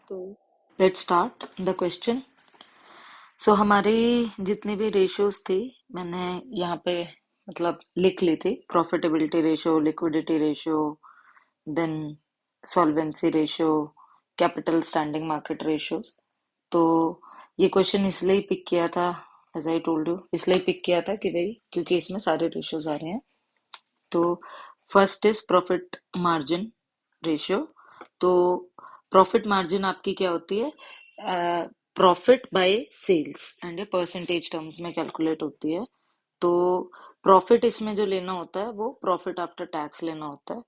तो let's start the question. सो हमारी जितनी भी रेशियोज थी मैंने यहाँ पे मतलब लिख ली थी। Profitability ratio, liquidity ratio, then solvency ratio, capital standing market ratios. तो ये क्वेश्चन इसलिए पिक किया था, एज आई टोल्ड यू, इसलिए पिक किया था कि भाई क्योंकि इसमें सारे रेशियोज आ रहे हैं। तो first is profit margin ratio. तो प्रॉफिट मार्जिन आपकी क्या होती है? प्रॉफिट बाय सेल्स एंड ये परसेंटेज टर्म्स में कैलकुलेट होती है। तो प्रॉफिट इसमें जो लेना होता है वो प्रॉफिट आफ्टर टैक्स लेना होता है।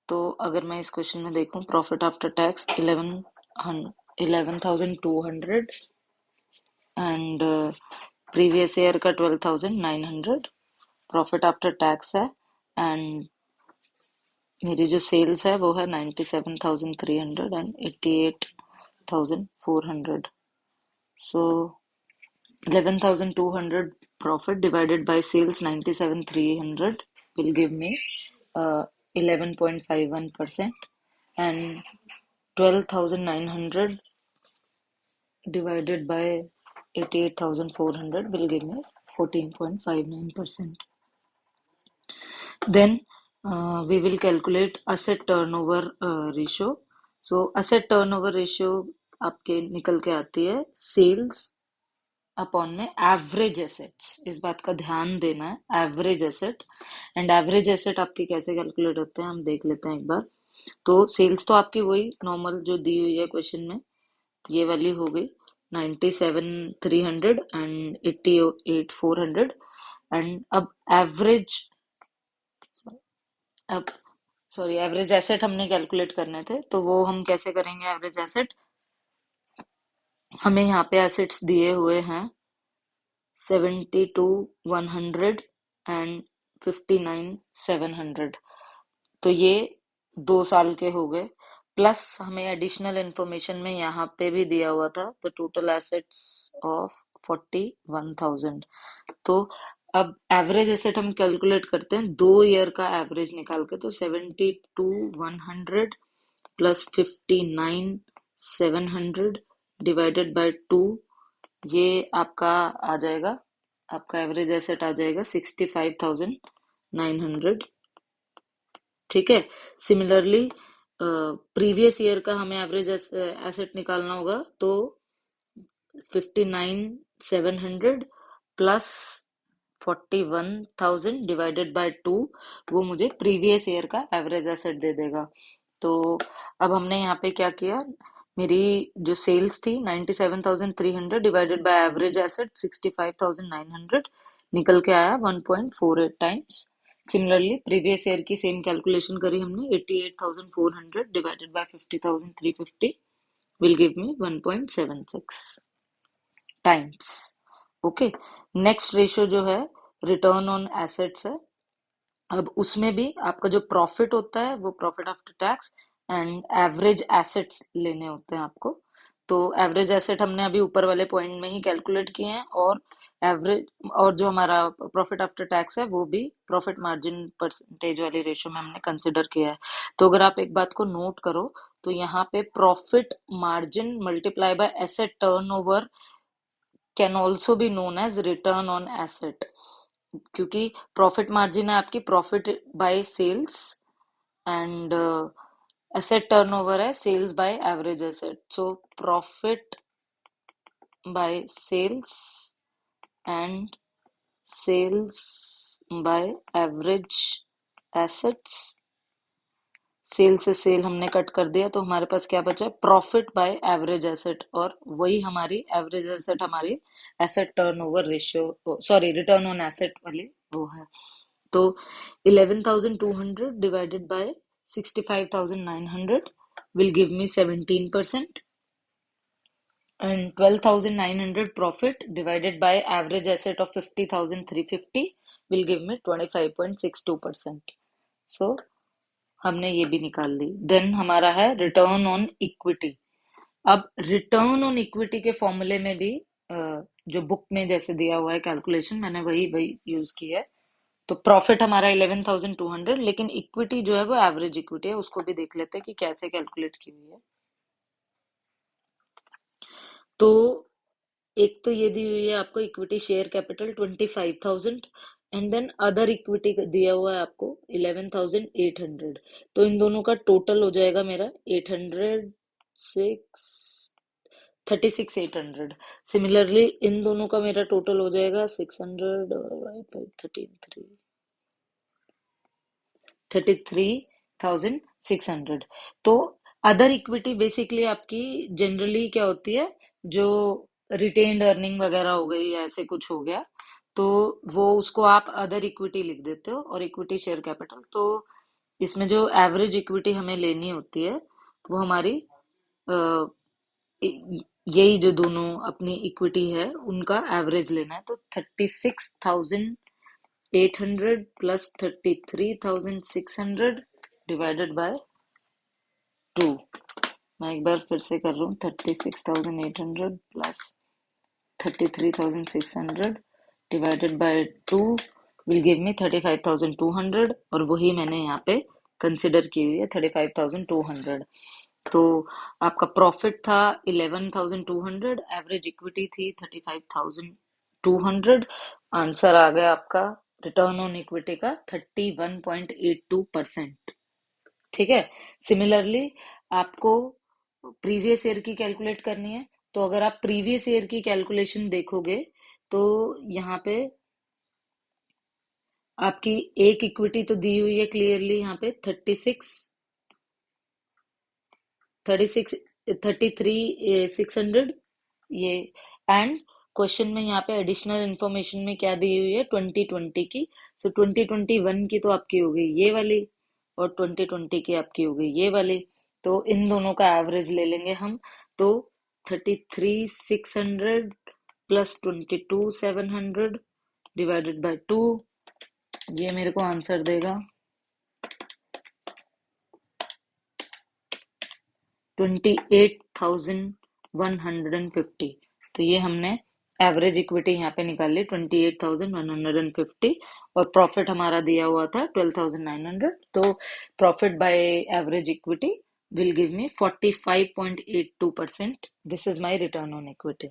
तो अगर मैं इस क्वेश्चन में देखूं, profit after tax 11,200 and previous year का 12,900 प्रॉफिट आफ्टर टैक्स है। एंड मेरी जो सेल्स है वो है 97,300 and 88,400। So 11,200 profit divided by sales 97,300 will give me 11.51%, and 12,900 divided by 88,400 will give me 14.59%. Then we will calculate asset turnover ratio. So asset turnover ratio आपके निकल के आती है सेल्स अपॉन में एवरेज एसेट्स। इस बात का ध्यान देना है, average asset. And average asset आपके कैसे कैलकुलेट होते हैं हम देख लेते हैं एक बार। तो सेल्स तो आपकी वही नॉर्मल जो दी हुई है क्वेश्चन में, ये वाली हो गई 97,300 एंड 88,400। एंड अब एवरेज, अब सॉरी एवरेज एसेट हमने कैलकुलेट करने थे, तो वो हम कैसे करेंगे? एवरेज एसेट, हमें यहाँ पे एसेट्स दिए हुए हैं 72,100 एंड 59,700। तो ये 2 साल के हो गए, प्लस हमें एडिशनल इंफॉर्मेशन में यहाँ पे भी दिया हुआ था तो टोटल एसेट्स ऑफ 41,000। तो अब एवरेज एसेट हम कैलकुलेट करते हैं 2 ईयर का एवरेज निकाल के। तो 72,100 प्लस 59,700 डिवाइडेड बाय 2, ये आपका आ जाएगा, आपका एवरेज एसेट आ जाएगा 65,900। ठीक है। सिमिलरली प्रीवियस ईयर का हमें एवरेज एसेट निकालना होगा, तो 59,700 प्लस 41,000 डिवाइडेड बाय 2, वो मुझे प्रीवियस ईयर का एवरेज एसेट दे देगा। तो अब हमने यहाँ पे क्या किया, मेरी जो सेल्स थी 97,300 डिवाइडेड बाय एवरेज एसेट 65,900 निकल के आया 1.48 टाइम्स। सिमिलरली प्रीवियस ईयर की सेम कैलकुलेशन करी हमने, 88,400 divided by 50,350 will give me 1.76 times. Okay. Next ratio जो है रिटर्न ऑन एसेट्स है। अब उसमें भी आपका जो प्रॉफिट होता है वो profit after tax and average assets लेने होते हैं आपको। तो एवरेज एसेट हमने अभी ऊपर वाले पॉइंट में ही कैलकुलेट किए हैं, और एवरेज और जो हमारा प्रॉफिट आफ्टर टैक्स है वो भी प्रॉफिट मार्जिन परसेंटेज वाली रेशियो में हमने कंसिडर किया है। तो अगर आप एक बात को नोट करो तो यहाँ पे profit margin multiply by asset turnover can also be known as return on asset, क्योंकि प्रॉफिट मार्जिन है आपकी profit by sales, and asset turnover है sales by average asset. So profit by sales and sales by average assets. Sale से sale हमने cut कर दिया तो हमारे पास क्या बचा है? प्रॉफिट बाय एवरेज एसेट, और वही हमारी एवरेज एसेट हमारी asset turnover ratio, sorry return on asset वाली वो है। तो 11,200 divided by 65,900 will give me 17%, and 12,900 profit divided by average asset of 50,350 will give me 25.62%. So हमने ये भी निकाल ली। देन हमारा है रिटर्न ऑन इक्विटी। अब रिटर्न ऑन इक्विटी के फॉर्मूले में भी जो बुक में जैसे दिया हुआ है कैलकुलेशन, मैंने वही वही यूज की है। तो प्रॉफिट हमारा 11,200, लेकिन इक्विटी जो है वो एवरेज इक्विटी है, उसको भी देख लेते हैं कि कैसे कैलकुलेट की हुई है। तो एक तो ये दी हुई है आपको equity share capital 25,000, and then other equity दिया हुआ है आपको 11,800। तो इन दोनों का टोटल हो जाएगा मेरा 800, 36,800। सिमिलरली इन दोनों का मेरा टोटल हो जाएगा 600 33,600। तो अदर इक्विटी बेसिकली आपकी जनरली क्या होती है, जो रिटेन्ड अर्निंग वगैरह हो गई या ऐसे कुछ हो गया, तो वो उसको आप अदर इक्विटी लिख देते हो, और इक्विटी शेयर कैपिटल। तो इसमें जो एवरेज इक्विटी हमें लेनी होती है वो हमारी यही जो दोनों अपनी इक्विटी है उनका एवरेज लेना है। तो 36,800 प्लस 33,600 डिवाइडेड बाय 2। मैं एक बार फिर से कर रहा हूँ, 36,800 plus 33,600 divided by 2 will give मी 35,200, और वही मैंने यहाँ पे कंसिडर की हुई है 35,200। तो आपका प्रॉफिट था 11,200, एवरेज इक्विटी थी 35,200। आंसर आ गया आपका रिटर्न ऑन इक्विटी का 31.82%। ठीक है। सिमिलरली आपको प्रीवियस ईयर की कैलकुलेट करनी है। तो अगर आप प्रीवियस ईयर की कैलकुलेशन देखोगे तो यहाँ पे आपकी एक इक्विटी तो दी हुई है क्लियरली, यहाँ पे 36 33,600 ये। एंड क्वेश्चन में यहाँ पे एडिशनल इंफॉर्मेशन में क्या दी हुई है, 2020 की। सो 2021 की तो आपकी हो गई ये वाली, और 2020 की आपकी हो गई ये वाली। तो इन दोनों का एवरेज ले लेंगे हम। तो 33,600 प्लस 22,700 डिवाइडेड बाय 2, ये मेरे को आंसर देगा 28,150। तो ये हमने एवरेज इक्विटी यहाँ पे निकाल ली 28,150, और प्रॉफिट हमारा दिया हुआ था 12,900। तो profit by average equity will give me 45.82%। This is my return on equity.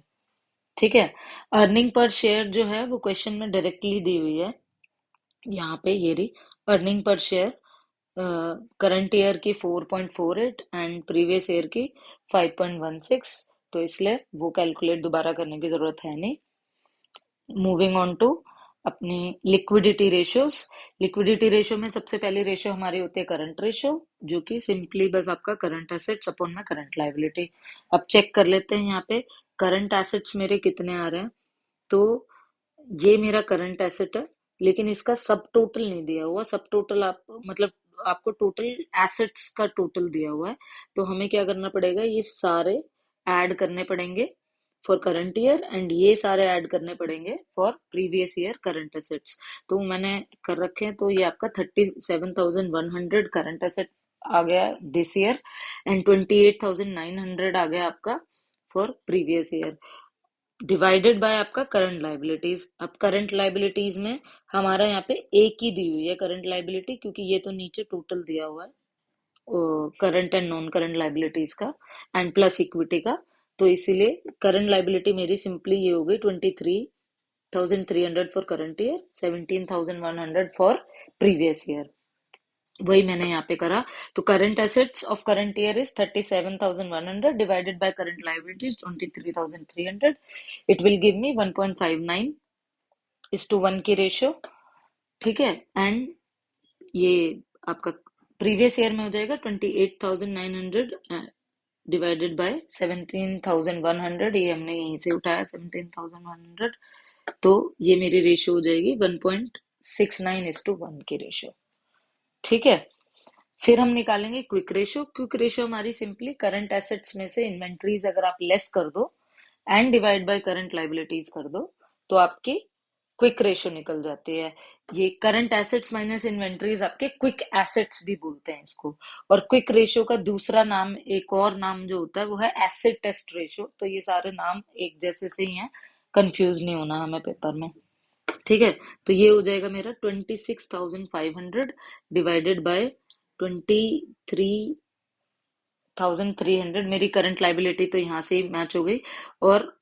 ठीक है। अर्निंग पर शेयर जो है वो क्वेश्चन में डायरेक्टली दी हुई है, यहाँ पे ये रही earning per share. Current year की 4.48 एंड प्रीवियस ईयर की 5.16। तो इसलिए वो कैलकुलेट दोबारा करने की जरूरत है नहीं। मूविंग ऑन टू अपनी लिक्विडिटी रेशियोज। लिक्विडिटी रेशियो में सबसे पहली रेशियो हमारी होती है करंट रेशियो, जो कि सिंपली बस आपका करंट एसेट्स अपॉन में करंट लाइबिलिटी। अब चेक कर लेते हैं यहाँ पे करंट एसेट्स मेरे कितने आ रहे हैं। तो ये मेरा करंट एसेट है, लेकिन इसका सब टोटल नहीं दिया हुआ। सब टोटल आप मतलब आपको टोटल एसेट्स का टोटल दिया हुआ है। तो हमें क्या करना पड़ेगा, ये सारे ऐड करने पड़ेंगे फॉर करंट ईयर, एंड ये सारे ऐड करने पड़ेंगे for previous year current assets. तो मैंने कर रखे हैं। तो ये आपका 37,100 करंट एसेट आ गया दिस ईयर, एंड 28,900 आ गया आपका for previous year, divided by आपका करंट लाइबिलिटीज। अब करंट लाइबिलिटीज में हमारा यहाँ पे एक ही दी हुई है करंट लाइबिलिटी, क्योंकि ये तो नीचे टोटल दिया हुआ है current and non current liabilities का, एंड प्लस इक्विटी का। तो इसीलिए करंट लाइबिलिटी मेरी सिंपली ये हो गई 23,300 for current year, 17,100 for previous year. वही मैंने यहाँ पे करा। तो current assets of current year is 37,100 divided by current liabilities 23,300। It will give मी 1.59:1 की रेशियो। ठीक है। एंड ये आपका प्रीवियस ईयर में हो जाएगा 28,900 डिवाइडेड बाय 17,100। ये हमने यहीं से उठाया 17,100। तो ये मेरी रेशियो हो जाएगी 1.69:1 की रेशियो। ठीक है। फिर हम निकालेंगे क्विक रेशियो। क्विक रेशियो हमारी सिंपली करंट एसेट्स में से इन्वेंट्रीज अगर आप लेस कर दो and divide by current liabilities कर दो, तो आपकी क्विक रेशियो निकल जाती है। ये करंट एसेट्स माइनस इन्वेंट्रीज आपके क्विक एसेट्स भी बोलते हैं इसको। और क्विक रेशियो का दूसरा नाम, एक और नाम जो होता है वो है एसिड टेस्ट रेशियो। तो ये सारे नाम एक जैसे से ही हैं, कंफ्यूज नहीं होना हमें पेपर में। ठीक है। तो ये हो जाएगा मेरा 26,500 डिवाइडेड बाय 23 26,300 मेरी करंट लाइबिलिटी तो यहाँ से ही मैच हो गई। और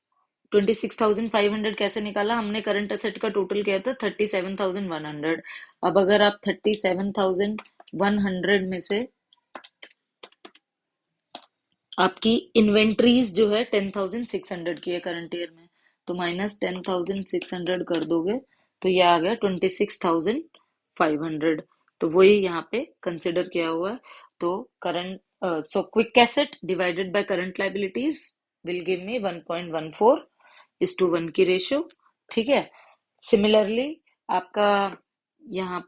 26,500 कैसे निकाला हमने? करंट एसेट का टोटल किया था 37,100। अब अगर आप 37,100 में से आपकी इन्वेंट्रीज जो है 10,600 की है करंट ईयर में, तो माइनस 10,600 कर दोगे तो ये आ गया 26,500। तो वही यहाँ पे कंसिडर किया हुआ है। तो current so quick asset divided by current liabilities will give मी 1.14:1 की रेशियो। ठीक है। सिमिलरली आपका यहाँ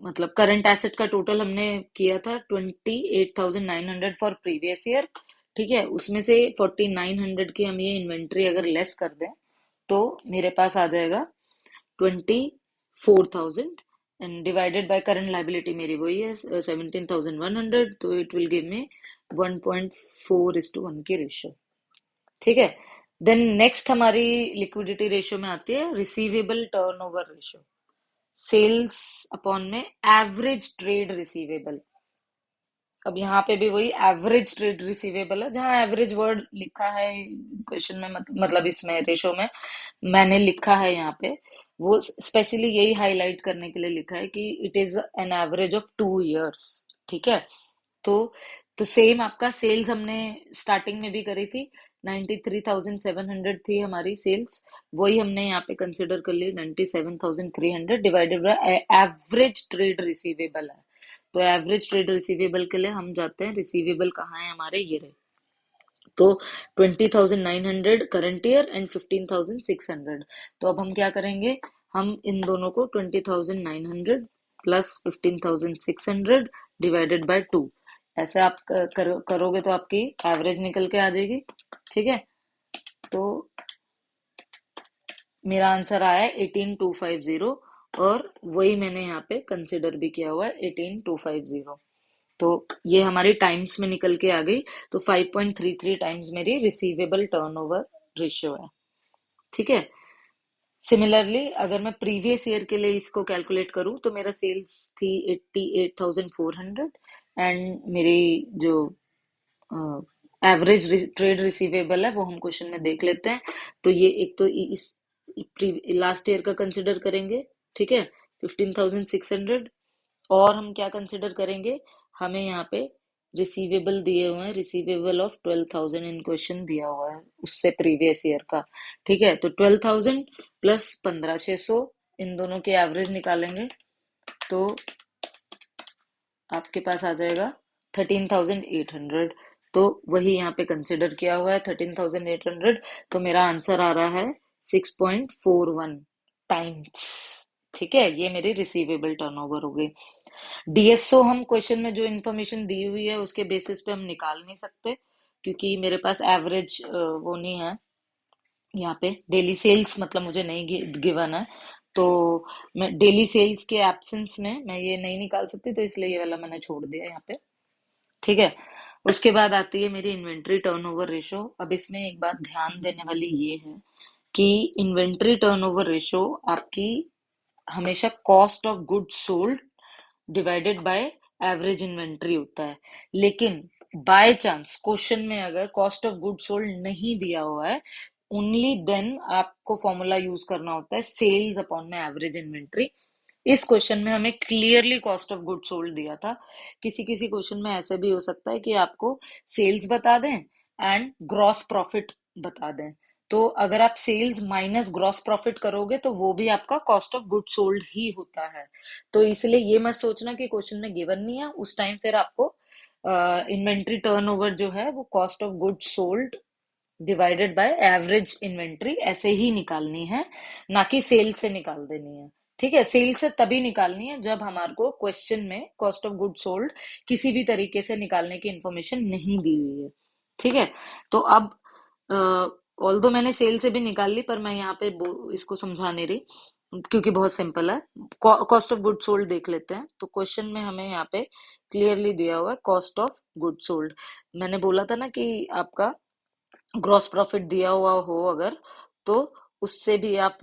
मतलब करंट एसेट का टोटल हमने किया था 28,900 फॉर प्रीवियस ईयर। ठीक है, उसमें से 4,900 की हम ये इन्वेंट्री अगर लेस कर दें तो मेरे पास आ जाएगा 24,000 and divided by current liability मेरी वही है 17,100, तो इट विल गिव मी 1.4:1 की रेशियो। ठीक है। देन नेक्स्ट हमारी लिक्विडिटी रेशियो में आती है receivable turnover ratio. Sales upon में एवरेज ट्रेड रिसीवेबल। अब यहाँ पे भी वही एवरेज ट्रेड रिसीवेबल है, जहाँ एवरेज वर्ड लिखा है क्वेश्चन में, मतलब इसमें रेशो में मैंने लिखा है यहाँ पे, वो स्पेशली यही हाईलाइट करने के लिए लिखा है कि it is an average of 2 years. ठीक है। तो तो सेम आपका सेल्स हमने स्टार्टिंग में भी करी थी, 93,700 थी हमारी सेल्स, वही हमने यहाँ पे कंसिडर कर ली 97,300 divided by average trade receivable है। तो एवरेज ट्रेड रिसीवेबल के लिए हम जाते हैं, रिसीवेबल कहाँ है हमारे, ये रहे। तो 20,900 करंट ईयर एंड 15,600। तो अब हम क्या करेंगे, हम इन दोनों को 20,900 प्लस 15,600 डिवाइडेड बाय 2 ऐसे आप करोगे तो आपकी एवरेज निकल के आ जाएगी। ठीक है। तो मेरा आंसर आया 18,250 और वही मैंने यहाँ पे कंसिडर भी किया हुआ है 18,250। तो ये हमारी टाइम्स में निकल के आ गई। तो 5.33 टाइम्स मेरी रिसीवेबल टर्नओवर रेशियो है। ठीक है। सिमिलरली अगर मैं प्रीवियस ईयर के लिए इसको कैलकुलेट करूं तो मेरा सेल्स थी 88,400 एंड मेरी जो एवरेज ट्रेड रिसीवेबल है वो हम क्वेश्चन में देख लेते हैं। तो ये एक तो इस लास्ट ईयर का कंसिडर करेंगे। ठीक है, 15,600। और हम क्या कंसिडर करेंगे, हमें यहाँ पे रिसीवेबल दिए हुए हैं, रिसीवेबल ऑफ 12,000 इन क्वेश्चन दिया हुआ है उससे प्रीवियस ईयर का। ठीक है, तो 12,000 प्लस 15,600 इन दोनों की एवरेज निकालेंगे तो आपके पास आ जाएगा 13,800। तो वही यहाँ पे कंसिडर किया हुआ है 13,800। तो मेरा आंसर आ रहा है 6.41 टाइम्स। ठीक है, ये मेरी रिसीवेबल टर्नओवर हो गई। डीएसओ हम क्वेश्चन में जो इन्फॉर्मेशन दी हुई है उसके बेसिस पे हम निकाल नहीं सकते, क्योंकि मेरे पास एवरेज वो नहीं है यहाँ पे। डेली सेल्स मतलब मुझे नहीं गिवन है, तो मैं डेली सेल्स के एब्सेंस में मैं ये नहीं निकाल सकती, तो इसलिए ये वाला मैंने छोड़ दिया यहाँ पे। ठीक है। उसके बाद आती है मेरी इन्वेंट्री टर्नओवर रेशो। अब इसमें एक बात ध्यान देने वाली ये है कि इन्वेंट्री टर्नओवर रेशो आपकी हमेशा cost of goods sold divided by average inventory होता है। लेकिन बाय चांस क्वेश्चन में अगर कॉस्ट ऑफ गुड सोल्ड नहीं दिया हुआ है, ओनली देन आपको फॉर्मूला यूज करना होता है सेल्स अपॉन में एवरेज इन्वेंट्री। इस क्वेश्चन में हमें clearly cost of good sold दिया था। किसी किसी क्वेश्चन में ऐसे भी हो सकता है कि आपको सेल्स बता दें एंड ग्रॉस प्रॉफिट बता दें। तो अगर आप सेल्स माइनस ग्रॉस प्रॉफिट करोगे तो वो भी आपका कॉस्ट ऑफ गुड सोल्ड ही होता है। तो इसलिए ये मत सोचना कि क्वेश्चन में गिवन नहीं है, उस टाइम फिर आपको इन्वेंट्री टर्नओवर जो है वो cost of good sold divided by average inventory ऐसे ही निकालनी है, ना कि सेल से निकाल देनी है। ठीक है, सेल से तभी निकालनी है जब हमारे को क्वेश्चन में कॉस्ट ऑफ गुड सोल्ड किसी भी तरीके से निकालने की इंफॉर्मेशन नहीं दी हुई है। ठीक है। तो अब ऑल्दो मैंने सेल से भी निकाल ली, पर मैं यहाँ पे इसको समझा नहीं रही क्योंकि बहुत सिंपल है। कॉस्ट ऑफ गुड सोल्ड देख लेते हैं। तो क्वेश्चन में हमें यहाँ पे क्लियरली दिया हुआ है कॉस्ट ऑफ गुड सोल्ड। मैंने बोला था ना कि आपका ग्रॉस प्रॉफिट दिया हुआ हो अगर, तो उससे भी आप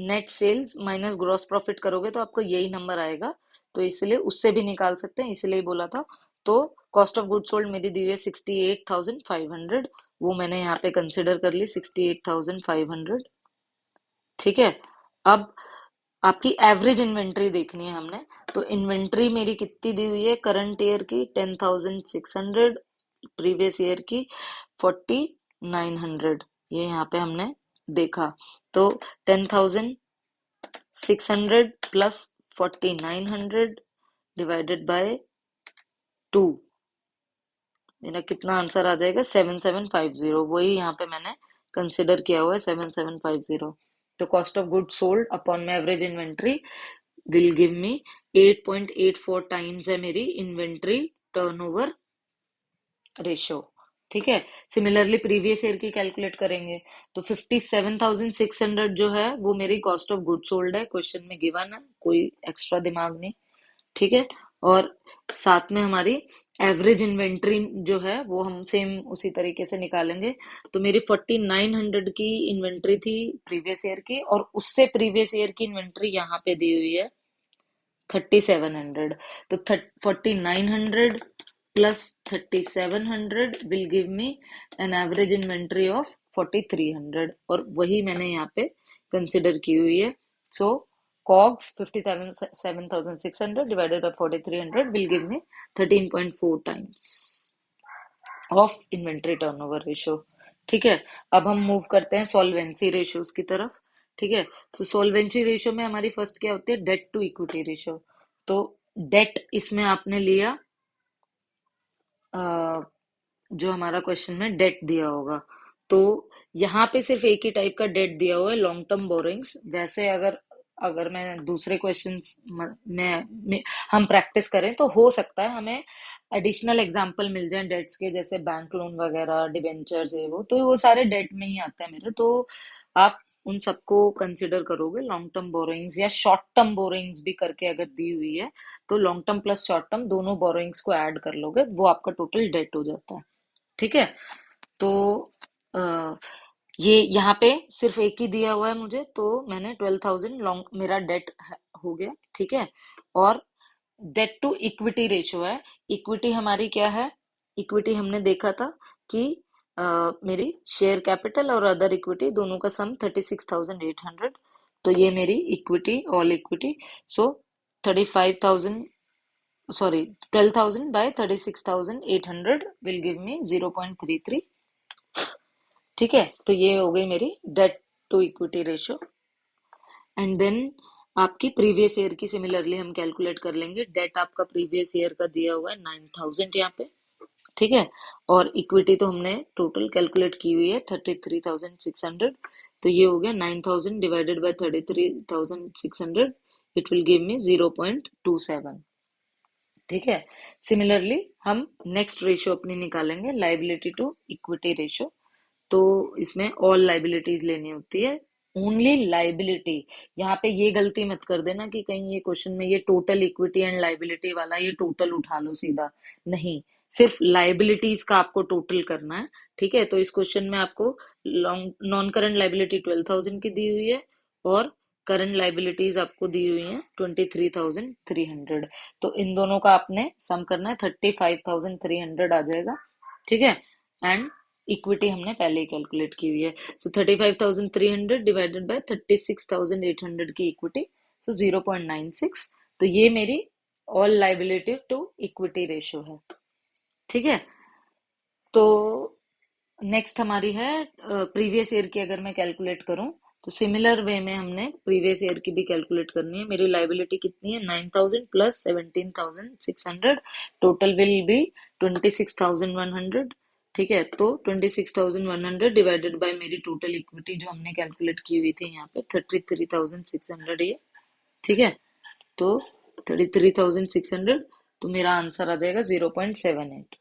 net sales minus gross profit करोगे तो आपको यही नंबर आएगा। तो इसलिए उससे भी निकाल सकते हैं, इसलिए बोला था तो कॉस्ट ऑफ गुड सोल्ड मेरी दी हुई है 68,500, वो मैंने यहाँ पे कंसिडर कर ली 68,500। ठीक है। अब आपकी एवरेज इन्वेंट्री देखनी है हमने, तो इन्वेंट्री मेरी कितनी दी हुई है करंट ईयर की 10,600, प्रीवियस ईयर की 4,900, ये यहाँ पे हमने देखा। तो 10,600 प्लस 4,900 डिवाइडेड बाय 2, मेरा कितना आंसर आ जाएगा 7750, वही यहाँ पे मैंने कंसिडर किया हुआ है 7750। तो cost of good sold upon my average inventory will give me 8.84 times है मेरी इन्वेंट्री टर्नओवर रेशो। ठीक है। सिमिलरली प्रीवियस ईयर की कैलकुलेट करेंगे, तो 57,600 जो है वो मेरी कॉस्ट ऑफ गुड सोल्ड है, क्वेश्चन में गिवन है, कोई एक्स्ट्रा दिमाग नहीं। ठीक है। और साथ में हमारी एवरेज इन्वेंट्री जो है वो हम सेम उसी तरीके से निकालेंगे। तो मेरी 4,900 की इन्वेंट्री थी प्रीवियस ईयर की, और उससे प्रीवियस ईयर की इन्वेंट्री यहाँ पे दी हुई है 3,700। तो 4,900 plus 3,700 will give me an average inventory of 4,300, और वही मैंने यहाँ पे कंसिडर की हुई है। सो COGS 57,600 divided by 4,300 will give me 13.4 times of inventory turnover ratio। ठीक है। अब हम मूव करते हैं सॉल्वेंसी रेशियोज की तरफ। ठीक है। तो सॉल्वेंसी रेशियो में हमारी फर्स्ट क्या होती है, डेट टू इक्विटी रेशियो। तो डेट इसमें आपने लिया जो हमारा क्वेश्चन में डेट दिया होगा, तो यहाँ पे सिर्फ एक ही टाइप का डेट दिया हुआ है, लॉन्ग टर्म बोरिंग्स। वैसे अगर अगर मैं दूसरे क्वेश्चंस में हम प्रैक्टिस करें तो हो सकता है हमें एडिशनल एग्जांपल मिल जाए डेट्स के, जैसे बैंक लोन वगैरह, डिबेंचर्स है वो, तो वो सारे डेट में ही आते हैं मेरे। तो आप उन सबको कंसिडर करोगे लॉन्ग टर्म बोरोइंग्स, या शॉर्ट टर्म बोरोइंग्स भी करके अगर दी हुई है, तो long term plus short term दोनों बोरोइंग्स को ऐड कर लोगे, वो आपका टोटल डेट हो जाता है। ठीक है। तो अ, ये यहाँ पे सिर्फ एक ही दिया हुआ है मुझे, तो मैंने 12,000 लॉन्ग मेरा डेट हो गया। ठीक है। और डेट टू इक्विटी रेशियो है। इक्विटी हमारी क्या है, इक्विटी हमने देखा था कि मेरी शेयर कैपिटल और अदर इक्विटी दोनों का सम 36,800, तो ये मेरी equity, all equity. So 35,000, sorry 12,000 by 36,800 will give me 0.33। ठीक है। तो ये हो गई मेरी debt to equity ratio. And then आपकी प्रीवियस ईयर की सिमिलरली हम कैलकुलेट कर लेंगे। डेट आपका प्रीवियस ईयर का दिया हुआ है 9,000 यहाँ पे। ठीक है। और इक्विटी तो हमने टोटल कैलकुलेट की हुई है 33,600, तो ये हो गया 9,000 divided by 33,600, it will give मी 0.27। ठीक है। सिमिलरली हम नेक्स्ट रेशियो अपनी निकालेंगे, लाइबिलिटी टू इक्विटी रेशियो। तो इसमें ऑल लाइबिलिटीज लेनी होती है, ओनली लाइबिलिटी। यहाँ पे ये गलती मत कर देना कि कहीं ये क्वेश्चन में ये टोटल इक्विटी एंड लाइबिलिटी वाला ये टोटल उठा लो सीधा, नहीं, सिर्फ लाइबिलिटीज का आपको टोटल करना है। ठीक है। तो इस क्वेश्चन में आपको लॉन्ग नॉन करंट लाइबिलिटी 12,000 की दी हुई है, और करंट लाइबिलिटीज आपको दी हुई है 23,300। तो इन दोनों का आपने सम करना है, 35,300 आ जाएगा। ठीक है। एंड इक्विटी हमने पहले ही कैलकुलेट की हुई है। सो 35,300 डिवाइडेड बाय 36,800 की इक्विटी, सो 0.96। तो ये मेरी all liability to equity ratio है। ठीक है। तो नेक्स्ट हमारी है प्रीवियस ईयर की। अगर मैं कैलकुलेट करूं तो सिमिलर वे में हमने प्रीवियस ईयर की भी कैलकुलेट करनी है। मेरी लाइबिलिटी कितनी है, 9,000 प्लस 17,600, टोटल विल बी 26,100। ठीक है। तो 26,100 डिवाइडेड बाय मेरी टोटल इक्विटी जो हमने कैलकुलेट की हुई थी यहाँ पे 33,600 ये। ठीक है। तो 33,600, तो मेरा आंसर आ जाएगा 0.78।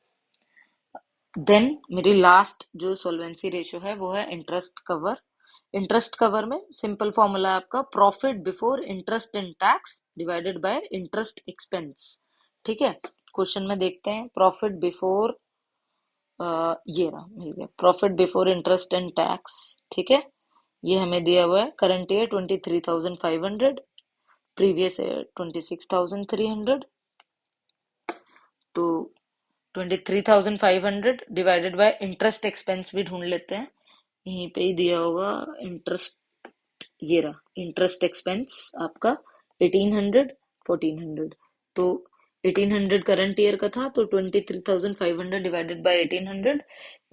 देन मेरी लास्ट जो सोल्वेंसी रेशियो है वो है इंटरेस्ट कवर। इंटरेस्ट कवर में सिंपल फॉर्मूला है आपका profit before interest and tax divided by interest expense. ठीक है। क्वेश्चन में देखते हैं प्रॉफिट बिफोर, ये रहा, मिल गया, profit before interest and tax. ठीक है। ये हमें दिया हुआ है करंट ईयर 23,500, प्रीवियस ईयर 26,300। तो 23,500 डिवाइडेड बाय इंटरेस्ट एक्सपेंस भी ढूंढ लेते हैं, यहीं पे ही दिया होगा इंटरेस्ट। ये रहा इंटरेस्ट एक्सपेंस आपका 1800, 1400। तो 1800 करंट ईयर का था, तो 23,500 divided by 1800,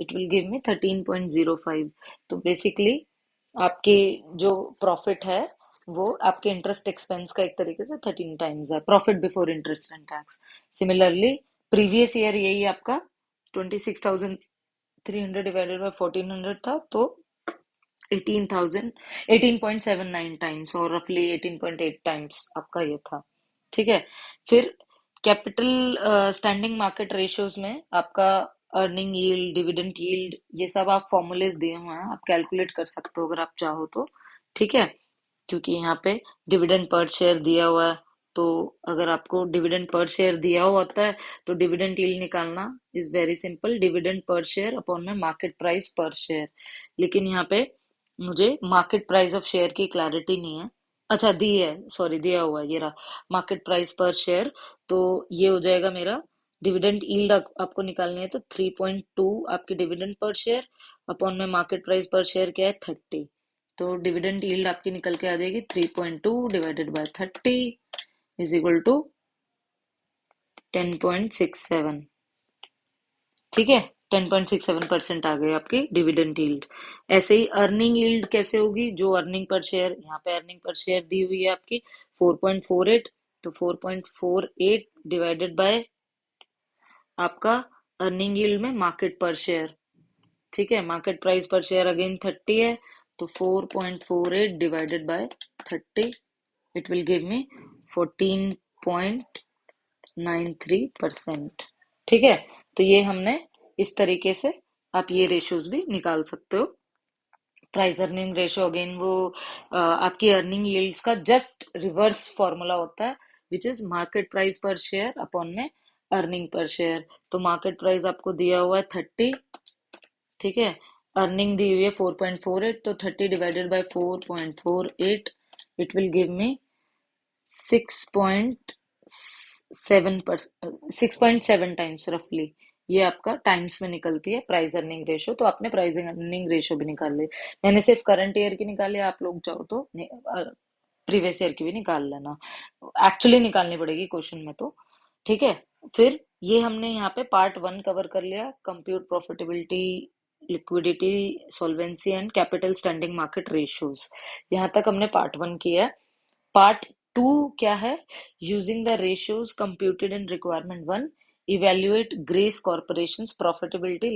it will give मी 13.05। तो बेसिकली आपके जो प्रॉफिट है वो आपके इंटरेस्ट एक्सपेंस का एक तरीके से 13 टाइम्स है, profit before interest and tax. Similarly previous year यही आपका 26,300 डिवाइडेड बाय 1400 था, तो 18,000, 18.79 टाइम्स और रफली 18.8 टाइम्स आपका ये था। ठीक है। फिर कैपिटल स्टैंडिंग मार्केट रेशियोज में आपका अर्निंग यील्ड, डिविडेंड यील्ड, ये सब आप फॉर्मूलेज दिए हुए हैं, आप कैलकुलेट कर सकते हो अगर आप चाहो तो। ठीक है। क्योंकि यहाँ पे डिविडेंड पर शेयर दिया हुआ है, तो अगर आपको डिविडेंड पर शेयर दिया हुआ होता है तो डिविडेंड यील्ड निकालना is very simple, dividend per share upon में मार्केट प्राइस पर शेयर। लेकिन यहाँ पे मुझे मार्केट प्राइस ऑफ शेयर की क्लैरिटी नहीं है। अच्छा दी है, सॉरी दिया हुआ है, ये रहा मार्केट प्राइस पर शेयर। तो ये हो जाएगा मेरा डिविडेंड यील्ड, आपको निकालनी है तो 3.2 आपकी डिविडेंड पर शेयर अपॉन में मार्केट प्राइस पर शेयर क्या है 30। तो डिविडेंड यील्ड आपकी निकल के आ जाएगी 3.2 divided by 30 is equal to 10.67। ठीक है। 10.67% आ गई आपकी डिविडेंड यील्ड। ऐसे ही अर्निंग यील्ड कैसे होगी, जो अर्निंग पर शेयर, यहाँ पे अर्निंग पर शेयर दी हुई है आपकी 4.48, तो 4.48 डिवाइडेड बाय आपका अर्निंग यील्ड में मार्केट पर शेयर। ठीक है। मार्केट प्राइस पर शेयर अगेन 30 है, तो 4.48 divided by 30, it will give मी 14.93%। ठीक है। तो ये हमने इस तरीके से आप ये रेशियोज भी निकाल सकते हो। प्राइस अर्निंग रेशियो अगेन वो आपकी अर्निंग यील्ड्स का जस्ट रिवर्स फॉर्मूला होता है, विच इज मार्केट प्राइस पर शेयर अपॉन में अर्निंग पर शेयर। तो मार्केट प्राइस आपको दिया हुआ है 30। ठीक है। अर्निंग दी हुई है 4.48, तो 30 divided by 4.48, it will give me 6.7 times रफली। ये आपका टाइम्स में निकलती है प्राइस अर्निंग रेशियो। तो आपने प्राइस अर्निंग रेशियो भी निकाल ली, मैंने सिर्फ करंट ईयर की निकाली, आप लोग चाहो तो प्रीवियस ईयर की भी निकाल लेना, एक्चुअली निकालनी पड़ेगी क्वेश्चन में तो। ठीक है। फिर ये हमने यहाँ पे पार्ट 1 कवर कर लिया, compute profitability, liquidity, solvency and capital standing market ratios. यहाँ तक हमने पार्ट 1 किया है। पार्ट 2 क्या है, using the ratios computed in requirement 1, evaluate grace corporations profitability,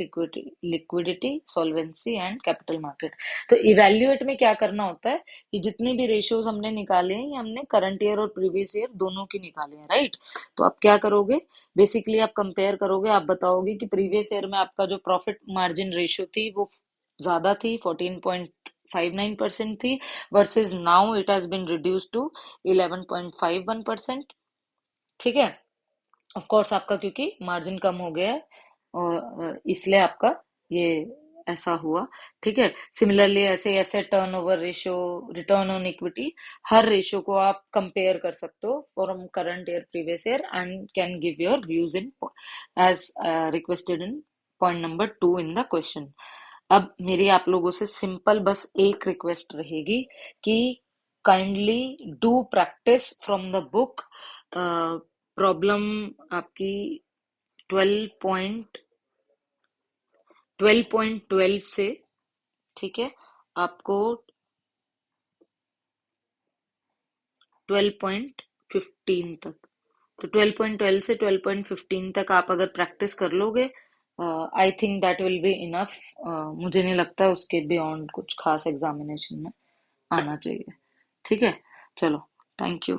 liquidity, solvency and capital market. तो इवेल्युएट में क्या करना होता है कि जितने भी रेशियोज हमने निकाले हैं, ये हमने करंट ईयर और प्रीवियस ईयर दोनों की निकाले हैं, राइट। तो आप क्या करोगे, बेसिकली आप कंपेयर करोगे, आप बताओगे कि प्रीवियस ईयर में आपका जो प्रॉफिट मार्जिन रेशियो थी वो ज्यादा थी, 14.59% थी, versus now it has been reduce to 11.51%। ठीक है। ऑफ कोर्स आपका क्योंकि मार्जिन कम हो गया है और इसलिए आपका ये ऐसा हुआ। ठीक है। सिमिलरली ऐसे asset turnover ratio, return on equity, हर रेशियो को आप कंपेयर कर सकते हो from current year previous year and can give your views in as requested in point number 2 in the question. अब मेरी आप लोगों से सिंपल बस एक रिक्वेस्ट रहेगी कि kindly do practice from the book. Problem आपकी 12.12 से, ठीक है, आपको 12.15 तक, तो 12.12 से 12.15 तक आप अगर प्रैक्टिस कर लोगे, I think that will be enough. मुझे नहीं लगता उसके बियॉन्ड कुछ खास एग्जामिनेशन में आना चाहिए। ठीक है। चलो, थैंक यू।